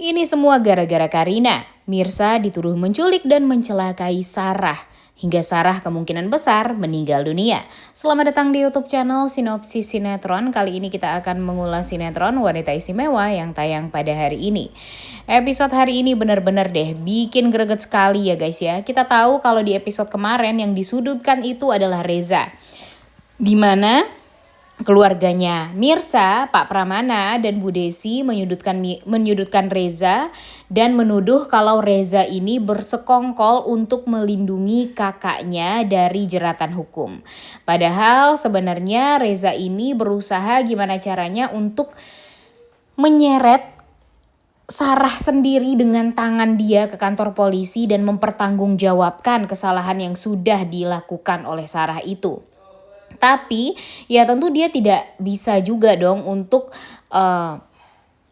Ini semua gara-gara Karina. Mirsa dituduh menculik dan mencelakai Sarah. Hingga Sarah kemungkinan besar meninggal dunia. Selamat datang di YouTube channel Sinopsis Sinetron. Kali ini kita akan mengulas sinetron Wanita Istimewa yang tayang pada hari ini. Episode hari ini benar-benar deh bikin greget sekali ya guys ya. Kita tahu kalau di episode kemarin yang disudutkan itu adalah Reza. Dimana keluarganya Mirsa, Pak Pramana, dan Bu Desi menyudutkan Reza dan menuduh kalau Reza ini bersekongkol untuk melindungi kakaknya dari jeratan hukum. Padahal sebenarnya Reza ini berusaha gimana caranya untuk menyeret Sarah sendiri dengan tangan dia ke kantor polisi dan mempertanggungjawabkan kesalahan yang sudah dilakukan oleh Sarah itu. Tapi ya tentu dia tidak bisa juga dong untuk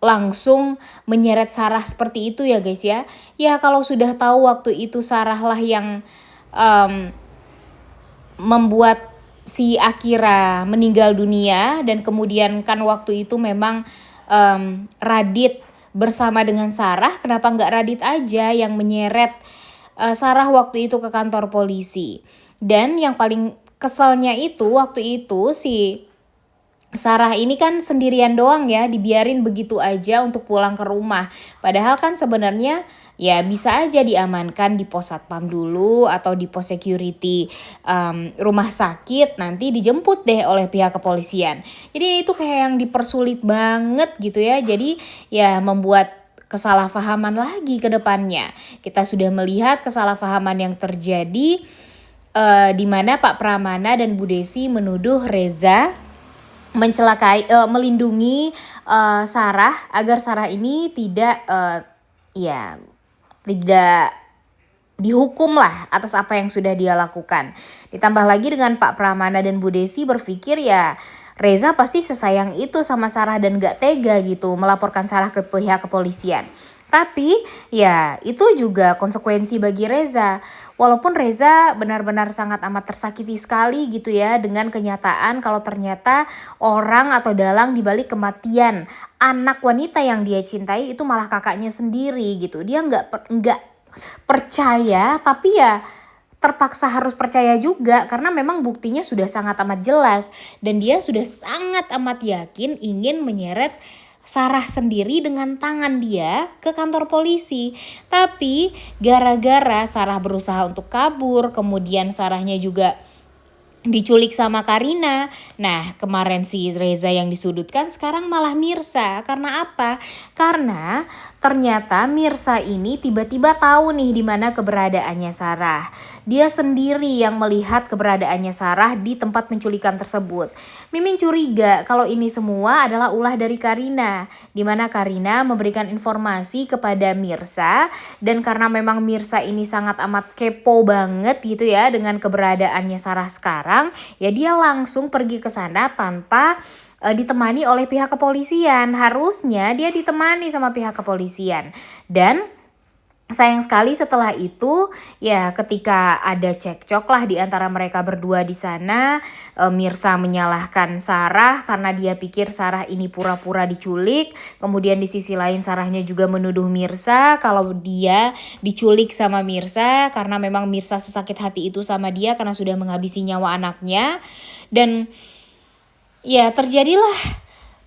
langsung menyeret Sarah seperti itu ya guys ya. Ya kalau sudah tahu waktu itu Sarah lah yang membuat si Akira meninggal dunia. Dan kemudian kan waktu itu memang Radit bersama dengan Sarah. Kenapa nggak Radit aja yang menyeret Sarah waktu itu ke kantor polisi. Dan yang paling keselnya itu waktu itu si Sarah ini kan sendirian doang ya, dibiarin begitu aja untuk pulang ke rumah. Padahal kan sebenarnya ya bisa aja diamankan di pos satpam dulu atau di pos security rumah sakit, nanti dijemput deh oleh pihak kepolisian. Jadi itu kayak yang dipersulit banget gitu ya. Jadi ya membuat kesalahpahaman lagi ke depannya. Kita sudah melihat kesalahpahaman yang terjadi di mana Pak Pramana dan Bu Desi menuduh Reza melindungi Sarah agar Sarah ini tidak dihukum lah atas apa yang sudah dia lakukan. Ditambah lagi dengan Pak Pramana dan Bu Desi berpikir ya Reza pasti sesayang itu sama Sarah dan gak tega gitu melaporkan Sarah ke pihak kepolisian. Tapi ya itu juga konsekuensi bagi Reza. Walaupun Reza benar-benar sangat amat tersakiti sekali gitu ya dengan kenyataan kalau ternyata orang atau dalang dibalik kematian anak wanita yang dia cintai itu malah kakaknya sendiri gitu. Dia nggak percaya, tapi ya terpaksa harus percaya juga karena memang buktinya sudah sangat amat jelas dan dia sudah sangat amat yakin ingin menyeret Sarah sendiri dengan tangan dia ke kantor polisi. Tapi gara-gara Sarah berusaha untuk kabur, kemudian Sarahnya juga diculik sama Karina. Nah kemarin si Reza yang disudutkan, sekarang malah Mirsa. Karena apa? Karena ternyata Mirsa ini tiba-tiba tahu nih di mana keberadaannya Sarah. Dia sendiri yang melihat keberadaannya Sarah di tempat penculikan tersebut. Mimin curiga kalau ini semua adalah ulah dari Karina, di mana Karina memberikan informasi kepada Mirsa. Dan karena memang Mirsa ini sangat amat kepo banget gitu ya dengan keberadaannya Sarah sekarang, ya dia langsung pergi ke sana tanpa ditemani oleh pihak kepolisian. Harusnya dia ditemani sama pihak kepolisian. Dan sayang sekali setelah itu ya ketika ada cekcok lah di antara mereka berdua di sana, Mirsa menyalahkan Sarah karena dia pikir Sarah ini pura-pura diculik. Kemudian di sisi lain Sarahnya juga menuduh Mirsa kalau dia diculik sama Mirsa karena memang Mirsa sesakit hati itu sama dia karena sudah menghabisi nyawa anaknya. Dan ya terjadilah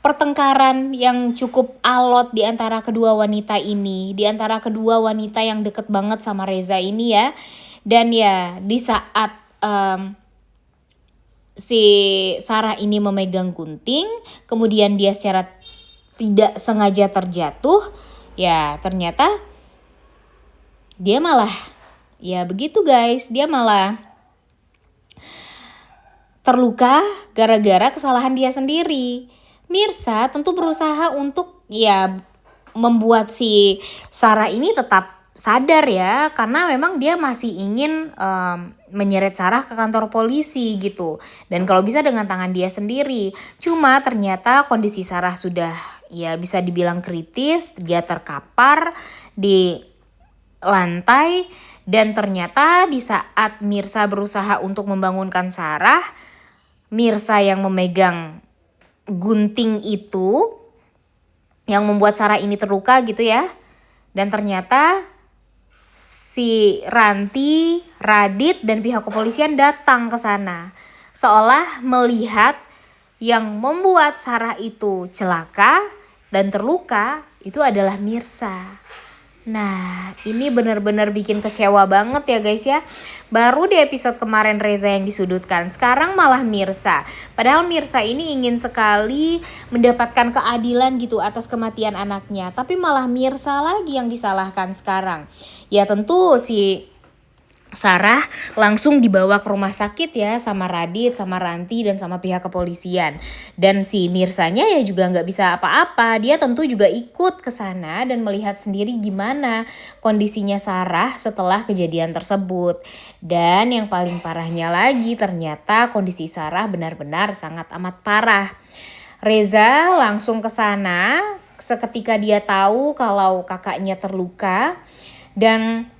pertengkaran yang cukup alot di antara kedua wanita ini, di antara kedua wanita yang deket banget sama Reza ini ya. Dan ya di saat si Sarah ini memegang gunting, kemudian dia secara tidak sengaja terjatuh, ya ternyata dia malah ya begitu guys, dia malah terluka gara-gara kesalahan dia sendiri. Mirsa tentu berusaha untuk ya membuat si Sarah ini tetap sadar ya, karena memang dia masih ingin menyeret Sarah ke kantor polisi gitu. Dan kalau bisa dengan tangan dia sendiri. Cuma ternyata kondisi Sarah sudah ya bisa dibilang kritis, dia terkapar di lantai. Dan ternyata di saat Mirsa berusaha untuk membangunkan Sarah, Mirsa yang memegang gunting itu yang membuat Sarah ini terluka gitu ya. Dan ternyata si Ranti, Radit, dan pihak kepolisian datang ke sana. Seolah melihat yang membuat Sarah itu celaka dan terluka itu adalah Mirsa. Nah, ini benar-benar bikin kecewa banget ya guys ya. Baru di episode kemarin Reza yang disudutkan, sekarang malah Mirsa. Padahal Mirsa ini ingin sekali mendapatkan keadilan gitu atas kematian anaknya. Tapi malah Mirsa lagi yang disalahkan sekarang. Ya tentu si Sarah langsung dibawa ke rumah sakit ya sama Radit, sama Ranti, dan sama pihak kepolisian. Dan si Mirsanya ya juga nggak bisa apa-apa. Dia tentu juga ikut ke sana dan melihat sendiri gimana kondisinya Sarah setelah kejadian tersebut. Dan yang paling parahnya lagi ternyata kondisi Sarah benar-benar sangat amat parah. Reza langsung ke sana seketika dia tahu kalau kakaknya terluka. Dan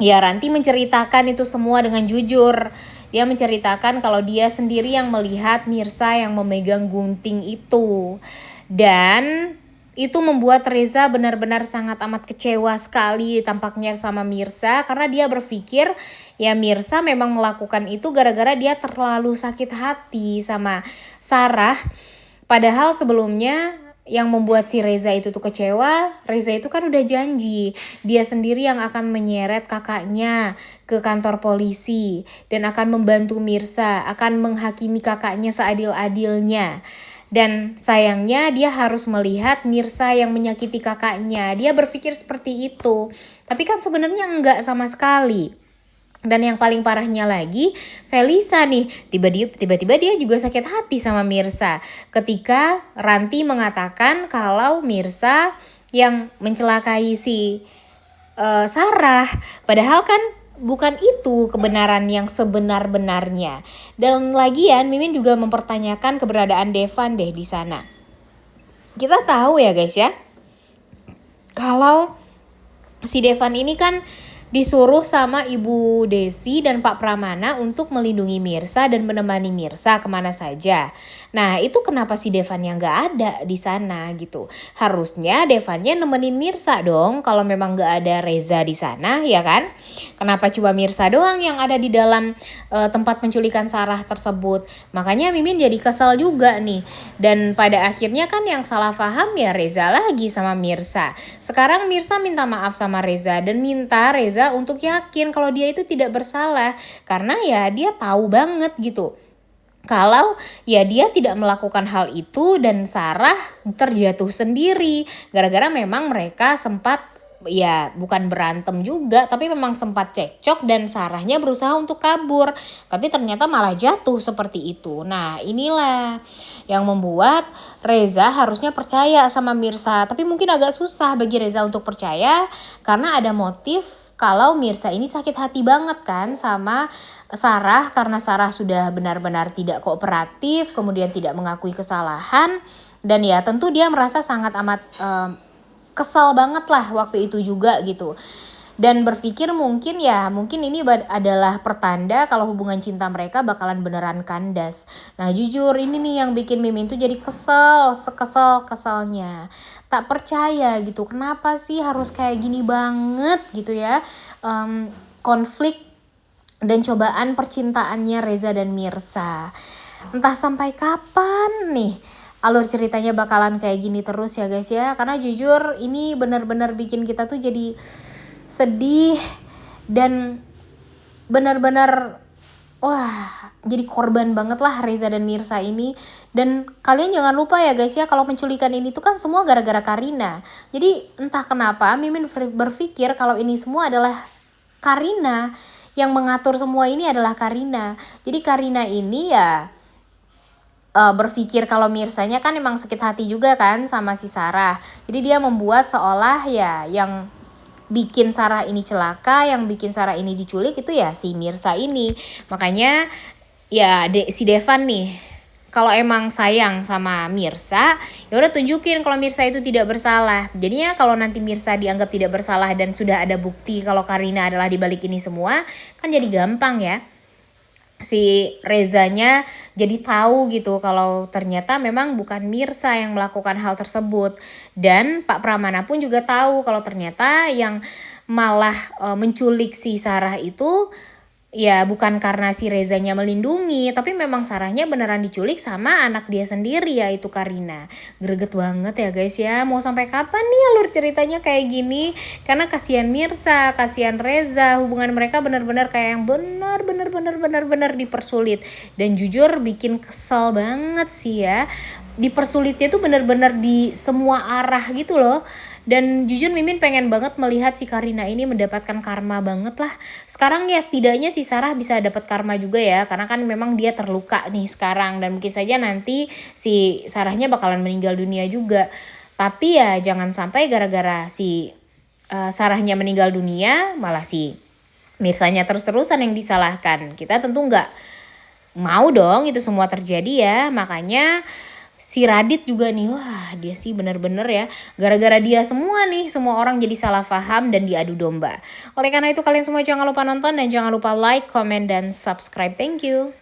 ya Ranti menceritakan itu semua dengan jujur. Dia menceritakan kalau dia sendiri yang melihat Mirsa yang memegang gunting itu. Dan itu membuat Reza benar-benar sangat amat kecewa sekali tampaknya sama Mirsa. Karena dia berpikir ya Mirsa memang melakukan itu gara-gara dia terlalu sakit hati sama Sarah. Padahal sebelumnya yang membuat si Reza itu tuh kecewa, Reza itu kan udah janji dia sendiri yang akan menyeret kakaknya ke kantor polisi dan akan membantu Mirsa, akan menghakimi kakaknya seadil-adilnya. Dan sayangnya dia harus melihat Mirsa yang menyakiti kakaknya. Dia berpikir seperti itu, tapi kan sebenarnya enggak sama sekali. Dan yang paling parahnya lagi, Felisa nih, tiba-tiba dia juga sakit hati sama Mirsa ketika Ranti mengatakan kalau Mirsa yang mencelakai si Sarah. Padahal kan bukan itu kebenaran yang sebenar-benarnya. Dan lagian Mimin juga mempertanyakan keberadaan Devan deh di sana. Kita tahu ya guys ya, kalau si Devan ini kan disuruh sama Ibu Desi dan Pak Pramana untuk melindungi Mirsa dan menemani Mirsa kemana saja. Nah itu kenapa si Devannya nggak ada di sana gitu. Harusnya Devannya nemenin Mirsa dong kalau memang nggak ada Reza di sana ya kan. Kenapa cuma Mirsa doang yang ada di dalam tempat penculikan Sarah tersebut. Makanya Mimin jadi kesel juga nih. Dan pada akhirnya kan yang salah paham ya Reza lagi sama Mirsa. Sekarang Mirsa minta maaf sama Reza dan minta Reza untuk yakin kalau dia itu tidak bersalah. Karena ya dia tahu banget gitu kalau ya dia tidak melakukan hal itu dan Sarah terjatuh sendiri. Gara-gara memang mereka sempat ya bukan berantem juga tapi memang sempat cekcok dan Sarahnya berusaha untuk kabur. Tapi ternyata malah jatuh seperti itu. Nah inilah yang membuat Reza harusnya percaya sama Mirsa. Tapi mungkin agak susah bagi Reza untuk percaya karena ada motif kalau Mirsa ini sakit hati banget kan sama Sarah karena Sarah sudah benar-benar tidak kooperatif, kemudian tidak mengakui kesalahan. Dan ya tentu dia merasa sangat amat kesal banget lah waktu itu juga gitu. Dan berpikir mungkin ini adalah pertanda kalau hubungan cinta mereka bakalan beneran kandas. Nah jujur ini nih yang bikin Mimin tuh jadi sekesal-kesalnya. Tak percaya gitu, kenapa sih harus kayak gini banget gitu ya. Konflik dan cobaan percintaannya Reza dan Mirsa. Entah sampai kapan nih alur ceritanya bakalan kayak gini terus ya guys ya. Karena jujur ini benar-benar bikin kita tuh jadi sedih dan benar-benar jadi korban banget lah Reza dan Mirsa ini. Dan kalian jangan lupa ya guys ya, kalau penculikan ini tuh kan semua gara-gara Karina. Jadi entah kenapa Mimin berpikir kalau ini semua adalah Karina, yang mengatur semua ini adalah Karina. Jadi Karina ini ya berpikir kalau Mirsanya kan emang sakit hati juga kan sama si Sarah. Jadi dia membuat seolah ya yang bikin Sarah ini celaka, yang bikin Sarah ini diculik itu ya si Mirsa ini. Makanya ya si Devan nih kalau emang sayang sama Mirsa, ya udah tunjukin kalau Mirsa itu tidak bersalah. Jadinya kalau nanti Mirsa dianggap tidak bersalah dan sudah ada bukti kalau Karina adalah di balik ini semua, kan jadi gampang ya. si Rezanya jadi tahu gitu kalau ternyata memang bukan Mirsa yang melakukan hal tersebut. Dan Pak Pramana pun juga tahu kalau ternyata yang malah menculik si Sarah itu ya bukan karena si Rezanya melindungi, tapi memang Sarahnya beneran diculik sama anak dia sendiri, yaitu Karina. Greget banget ya guys ya, mau sampai kapan nih alur ceritanya kayak gini? Karena kasihan Mirsa, kasihan Reza, hubungan mereka bener-bener kayak yang bener-bener dipersulit. Dan jujur bikin kesel banget sih ya. Dipersulitnya tuh bener-bener di semua arah gitu loh. Dan jujur Mimin pengen banget melihat si Karina ini mendapatkan karma banget lah. Sekarang ya setidaknya si Sarah bisa dapat karma juga ya, karena kan memang dia terluka nih sekarang, dan mungkin saja nanti si Sarahnya bakalan meninggal dunia juga. Tapi ya jangan sampai gara-gara si Sarahnya meninggal dunia malah si Mirsanya terus-terusan yang disalahkan. Kita tentu nggak mau dong itu semua terjadi ya. Makanya si Radit juga nih, wah dia sih bener-bener ya, gara-gara dia semua nih, semua orang jadi salah paham dan diadu domba. Oleh karena itu kalian semua jangan lupa nonton dan jangan lupa like, comment, dan subscribe. Thank you.